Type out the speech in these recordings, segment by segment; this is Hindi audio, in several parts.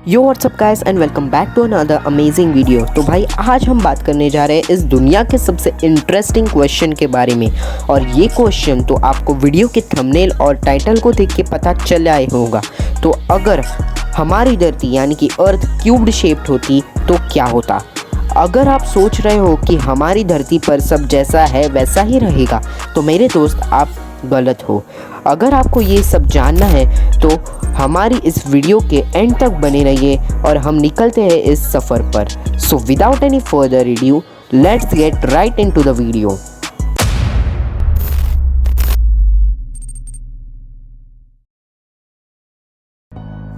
Yo what's up guys and welcome back to another amazing video. तो भाई आज हम बात करने जा रहे हैं इस दुनिया के सबसे इंटरेस्टिंग क्वेश्चन के बारे में। और ये क्वेश्चन तो आपको वीडियो के थंबनेल और टाइटल को देख के पता चल आया होगा। तो अगर हमारी धरती यानी कि अर्थ क्यूब्ड शेप्ड होती तो क्या होता। अगर आप सोच रहे हो कि हमारी धरती पर सब जैसा है वैसा ही रहेगा तो मेरे दोस्त आप गलत हो। अगर आपको ये सब जानना है तो हमारी इस वीडियो के एंड तक बने रहिए और हम निकलते हैं इस सफ़र पर। So without any further Rideau let's get right into the video.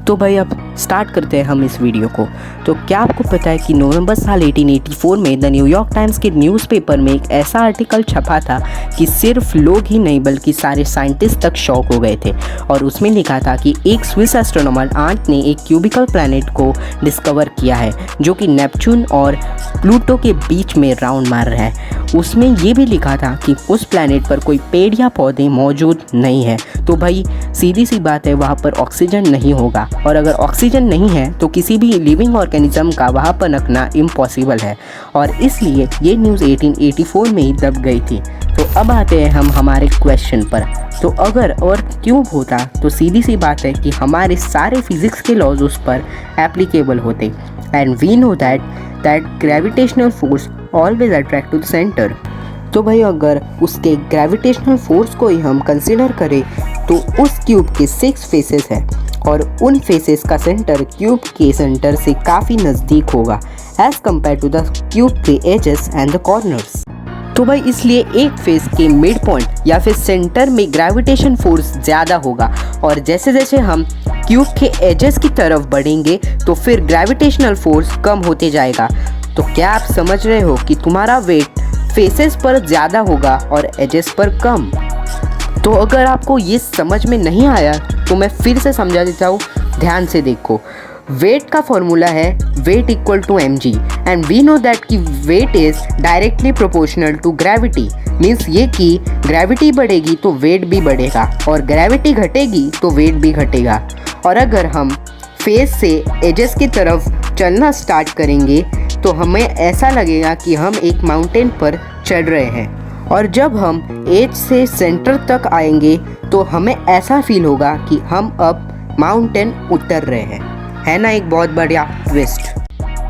तो भाई अब स्टार्ट करते हैं हम इस वीडियो को। तो क्या आपको पता है कि नवंबर साल 1884 में द न्यूयॉर्क टाइम्स के न्यूज़पेपर में एक ऐसा आर्टिकल छपा था कि सिर्फ लोग ही नहीं बल्कि सारे साइंटिस्ट तक शॉक हो गए थे। और उसमें लिखा था कि एक स्विस एस्ट्रोनॉमर आंट ने एक क्यूबिकल प्लैनेट को डिस्कवर किया है जो कि नेपच्यून और प्लूटो के बीच में राउंड मार रहा है। उसमें ये भी लिखा था कि उस प्लैनेट पर कोई पेड़ या पौधे मौजूद नहीं है। तो भाई सीधी सी बात है, वहाँ पर ऑक्सीजन नहीं होगा और अगर ऑक्सीजन नहीं है तो किसी भी लिविंग ऑर्गेनिज्म का वहाँ पर रखना इम्पॉसिबल है। और इसलिए ये न्यूज़ 1884 में ही दब गई थी। तो अब आते हैं हम हमारे क्वेश्चन पर। तो अगर अर्थ क्यूब होता तो सीधी सी बात है कि हमारे सारे फिजिक्स के लॉज उस पर एप्लीकेबल होते। And we know that gravitational force always attract to the centre. तो भाई अगर उसके ग्रेविटेशनल फोर्स को ही हम कंसिडर करें तो उस क्यूब के 6 फेसेस हैं और उन फेसेस का सेंटर क्यूब के सेंटर से काफ़ी नज़दीक होगा as compare to the cube के एजेस एंड द कॉर्नर्स। तो भाई इसलिए एक फेस के मिड पॉइंट या फिर सेंटर में ग्रेविटेशन फोर्स ज़्यादा होगा और जैसे जैसे हम क्यूब के एजेस की तरफ बढ़ेंगे तो फिर ग्रेविटेशनल फोर्स कम होते जाएगा। तो क्या आप समझ रहे हो कि तुम्हारा वेट फेसेस पर ज़्यादा होगा और एजेस पर कम। तो अगर आपको ये समझ में नहीं आया तो मैं फिर से समझा देता हूँ, ध्यान से देखो। वेट का फॉर्मूला है weight equal to mg and we know that कि weight is directly proportional to gravity. Means ये कि ग्रेविटी बढ़ेगी तो वेट भी बढ़ेगा और ग्रेविटी घटेगी तो वेट भी घटेगा। और अगर हम फेस से एजेस की तरफ चलना स्टार्ट करेंगे तो हमें ऐसा लगेगा कि हम एक माउंटेन पर चढ़ रहे हैं और जब हम एज से सेंटर तक आएंगे तो हमें ऐसा फील होगा कि हम अब माउंटेन उतर रहे हैं। है ना एक बहुत बढ़िया ट्विस्ट।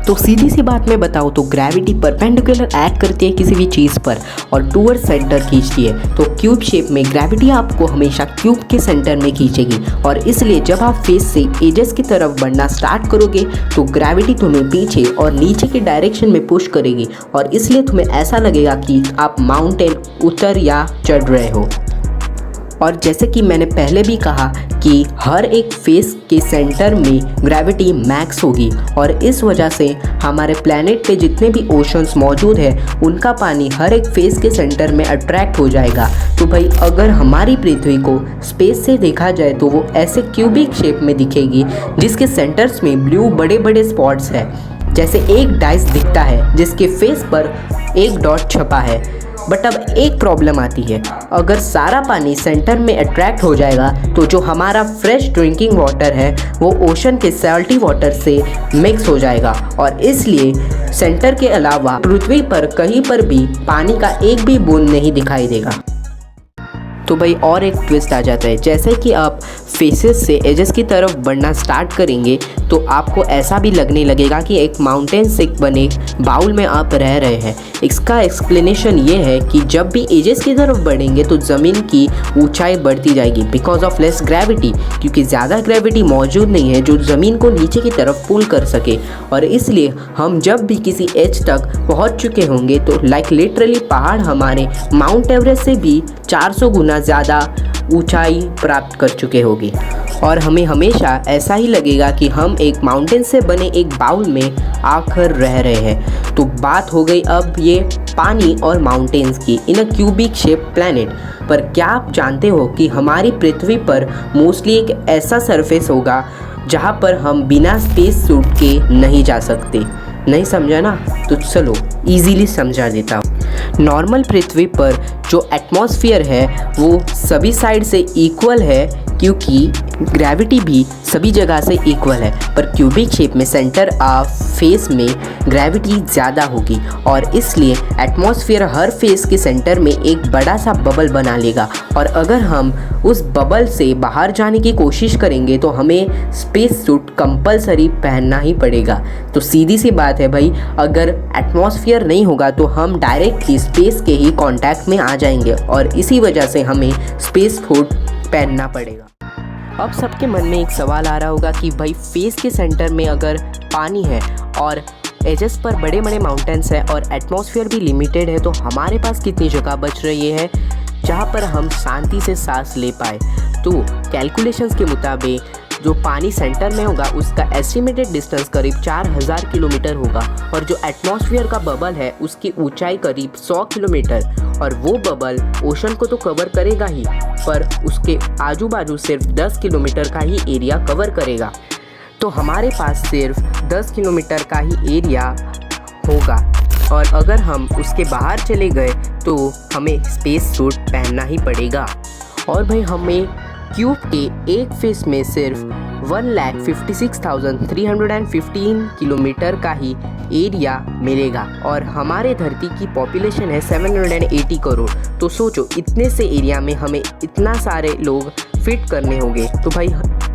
तो सीधी सी बात में बताऊँ तो ग्रेविटी परपेंडिकुलर एक्ट करती है किसी भी चीज़ पर और टूवर्ड सेंटर खींचती है। तो क्यूब शेप में ग्रेविटी आपको हमेशा क्यूब के सेंटर में खींचेगी और इसलिए जब आप फेस से एजेस की तरफ बढ़ना स्टार्ट करोगे तो ग्रेविटी तुम्हें पीछे और नीचे के डायरेक्शन में पुश करेगी और इसलिए तुम्हें ऐसा लगेगा कि आप माउंटेन उतर या चढ़ रहे हो। और जैसे कि मैंने पहले भी कहा कि हर एक फेस के सेंटर में ग्रेविटी मैक्स होगी और इस वजह से हमारे प्लैनेट पे जितने भी ओशंस मौजूद हैं उनका पानी हर एक फेस के सेंटर में अट्रैक्ट हो जाएगा। तो भाई अगर हमारी पृथ्वी को स्पेस से देखा जाए तो वो ऐसे क्यूबिक शेप में दिखेगी जिसके सेंटर्स में ब्लू बड़े बड़े स्पॉट्स हैं। जैसे एक डाइस दिखता है जिसके फेस पर एक डॉट छपा है। बट अब एक प्रॉब्लम आती है, अगर सारा पानी सेंटर में अट्रैक्ट हो जाएगा तो जो हमारा फ्रेश ड्रिंकिंग वाटर है वो ओशन के सॉल्टी वाटर से मिक्स हो जाएगा और इसलिए सेंटर के अलावा पृथ्वी पर कहीं पर भी पानी का एक भी बूंद नहीं दिखाई देगा। तो भाई और एक ट्विस्ट आ जाता है, जैसे कि आप फेसेस से एजेस की तरफ बढ़ना स्टार्ट करेंगे तो आपको ऐसा भी लगने लगेगा कि एक माउंटेन से बने बाउल में आप रह रहे हैं। इसका एक्सप्लेनेशन ये है कि जब भी एजेस की तरफ बढ़ेंगे तो ज़मीन की ऊंचाई बढ़ती जाएगी बिकॉज ऑफ लेस ग्रेविटी, क्योंकि ज़्यादा ग्रेविटी मौजूद नहीं है जो ज़मीन को नीचे की तरफ पुल कर सके। और इसलिए हम जब भी किसी एज तक पहुँच चुके होंगे तो लाइक लिटरली पहाड़ हमारे माउंट एवरेस्ट से भी 400 गुना ज़्यादा ऊंचाई प्राप्त कर चुके होंगे और हमें हमेशा ऐसा ही लगेगा कि हम एक माउंटेन से बने एक बाउल में आकर रह रहे हैं। तो बात हो गई अब ये पानी और माउंटेन्स की इन अ क्यूबिक शेप प्लैनेट। पर क्या आप जानते हो कि हमारी पृथ्वी पर मोस्टली एक ऐसा सरफेस होगा जहाँ पर हम बिना स्पेस सूट के नहीं जा सकते। नहीं समझा ना? तो चलो इजीली समझा देता हूँ। नॉर्मल पृथ्वी पर जो एटमॉस्फेयर है वो सभी साइड से इक्वल है क्योंकि ग्रेविटी भी सभी जगह से इक्वल है, पर क्यूबिक शेप में सेंटर ऑफ फेस में ग्रेविटी ज़्यादा होगी और इसलिए एटमॉस्फेयर हर फेस के सेंटर में एक बड़ा सा बबल बना लेगा। और अगर हम उस बबल से बाहर जाने की कोशिश करेंगे तो हमें स्पेस सूट कंपलसरी पहनना ही पड़ेगा। तो सीधी सी बात है भाई, अगर एटमॉस्फेयर नहीं होगा तो हम डायरेक्टली स्पेस के ही कांटेक्ट में आ जाएंगे और इसी वजह से हमें स्पेस सूट पहनना पड़ेगा। अब सबके मन में एक सवाल आ रहा होगा कि भाई फेस के सेंटर में अगर पानी है और एजेस पर बड़े बड़े माउंटेन्स हैं और एटमॉस्फेयर भी लिमिटेड है, तो हमारे पास कितनी जगह बच रही है जहाँ पर हम शांति से सांस ले पाए। तो कैलकुलेशंस के मुताबिक जो पानी सेंटर में होगा उसका एस्टिमेटेड डिस्टेंस करीब 4000 किलोमीटर होगा और जो एटमॉस्फेयर का बबल है उसकी ऊंचाई करीब 100 किलोमीटर और वो बबल ओशन को तो कवर करेगा ही, पर उसके आजू बाजू सिर्फ 10 किलोमीटर का ही एरिया कवर करेगा। तो हमारे पास सिर्फ 10 किलोमीटर का ही एरिया होगा और अगर हम उसके बाहर चले गए तो हमें स्पेस सूट पहनना ही पड़ेगा। और भाई हमें क्यूब के एक फेस में सिर्फ 1,56,315 किलोमीटर का ही एरिया मिलेगा और हमारे धरती की पॉपुलेशन है 780 करोड़। तो सोचो इतने से एरिया में हमें इतना सारे लोग फिट करने होंगे। तो भाई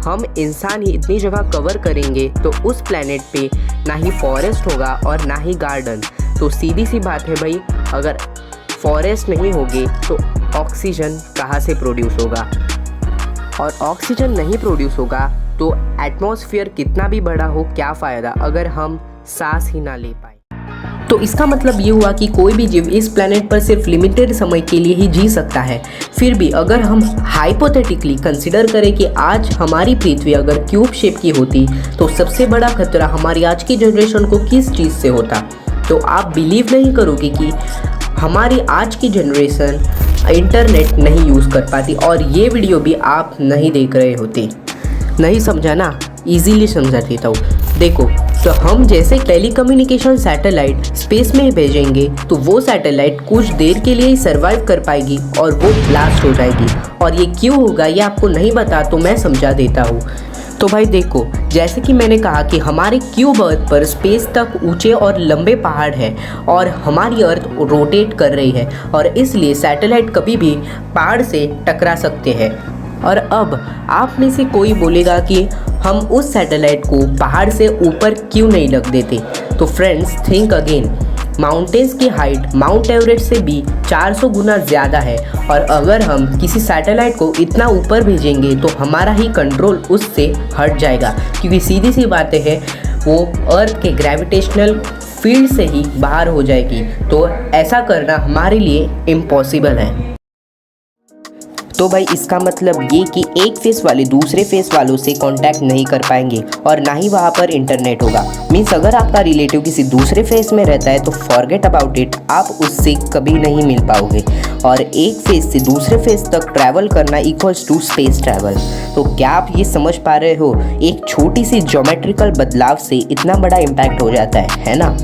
हम इंसान ही इतनी जगह कवर करेंगे तो उस प्लेनेट पे ना ही फॉरेस्ट होगा और ना ही गार्डन। तो सीधी सी बात है भाई, अगर फॉरेस्ट नहीं होगी तो ऑक्सीजन कहाँ से प्रोड्यूस होगा, और ऑक्सीजन नहीं प्रोड्यूस होगा तो एटमॉस्फेयर कितना भी बड़ा हो क्या फ़ायदा अगर हम सांस ही ना ले पाए। तो इसका मतलब ये हुआ कि कोई भी जीव इस प्लेनेट पर सिर्फ लिमिटेड समय के लिए ही जी सकता है। फिर भी अगर हम हाइपोथेटिकली कंसिडर करें कि आज हमारी पृथ्वी अगर क्यूब शेप की होती तो सबसे बड़ा खतरा हमारी आज की जनरेशन को किस चीज़ से होता, तो आप बिलीव नहीं करोगे कि हमारी आज की जनरेशन इंटरनेट नहीं यूज़ कर पाती और ये वीडियो भी आप नहीं देख रहे होते। नहीं समझा ना, इजीली समझा देता हूँ। देखो, तो हम जैसे टेलीकम्युनिकेशन सैटेलाइट स्पेस में भेजेंगे तो वो सैटेलाइट कुछ देर के लिए ही सर्वाइव कर पाएगी और वो ब्लास्ट हो जाएगी। और ये क्यों होगा ये आपको नहीं पता तो मैं समझा देता हूँ। तो भाई देखो, जैसे कि मैंने कहा कि हमारे क्यूब अर्थ पर स्पेस तक ऊंचे और लंबे पहाड़ हैं और हमारी अर्थ रोटेट कर रही है और इसलिए सैटेलाइट कभी भी पहाड़ से टकरा सकते हैं। और अब आप में से कोई बोलेगा कि हम उस सैटेलाइट को पहाड़ से ऊपर क्यों नहीं रख देते। तो फ्रेंड्स थिंक अगेन, माउंटेन्स की हाइट माउंट एवरेस्ट से भी 400 गुना ज़्यादा है और अगर हम किसी सैटेलाइट को इतना ऊपर भेजेंगे तो हमारा ही कंट्रोल उससे हट जाएगा, क्योंकि सीधी सी बातें हैं वो अर्थ के ग्रेविटेशनल फील्ड से ही बाहर हो जाएगी। तो ऐसा करना हमारे लिए इम्पॉसिबल है। तो भाई इसका मतलब ये कि एक फेस वाले दूसरे फेस वालों से कांटेक्ट नहीं कर पाएंगे और ना ही वहाँ पर इंटरनेट होगा। मीन्स अगर आपका रिलेटिव किसी दूसरे फेस में रहता है तो फॉरगेट अबाउट इट, आप उससे कभी नहीं मिल पाओगे। और एक फेस से दूसरे फेस तक ट्रैवल करना इक्वल्स टू स्पेस ट्रैवल। तो क्या आप ये समझ पा रहे हो, एक छोटी सी ज्योमेट्रिकल बदलाव से इतना बड़ा इम्पैक्ट हो जाता है ना।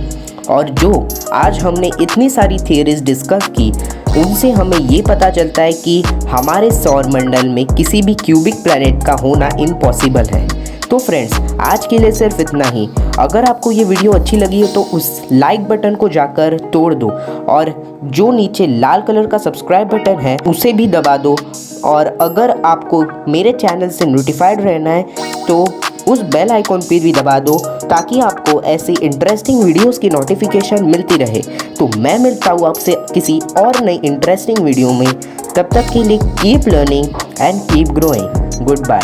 और जो आज हमने इतनी सारी थियरीज डिस्कस की उनसे हमें ये पता चलता है कि हमारे सौर मंडल में किसी भी क्यूबिक प्लैनेट का होना इम्पॉसिबल है। तो फ्रेंड्स आज के लिए सिर्फ इतना ही। अगर आपको ये वीडियो अच्छी लगी हो तो उस लाइक बटन को जाकर तोड़ दो और जो नीचे लाल कलर का सब्सक्राइब बटन है उसे भी दबा दो। और अगर आपको मेरे चैनल से नोटिफाइड रहना है तो उस बेल आइकॉन पर भी दबा दो ताकि आपको ऐसी इंटरेस्टिंग वीडियोस की नोटिफिकेशन मिलती रहे। तो मैं मिलता हूँ आपसे किसी और नई इंटरेस्टिंग वीडियो में। तब तक के लिए keep learning and keep growing. Good bye.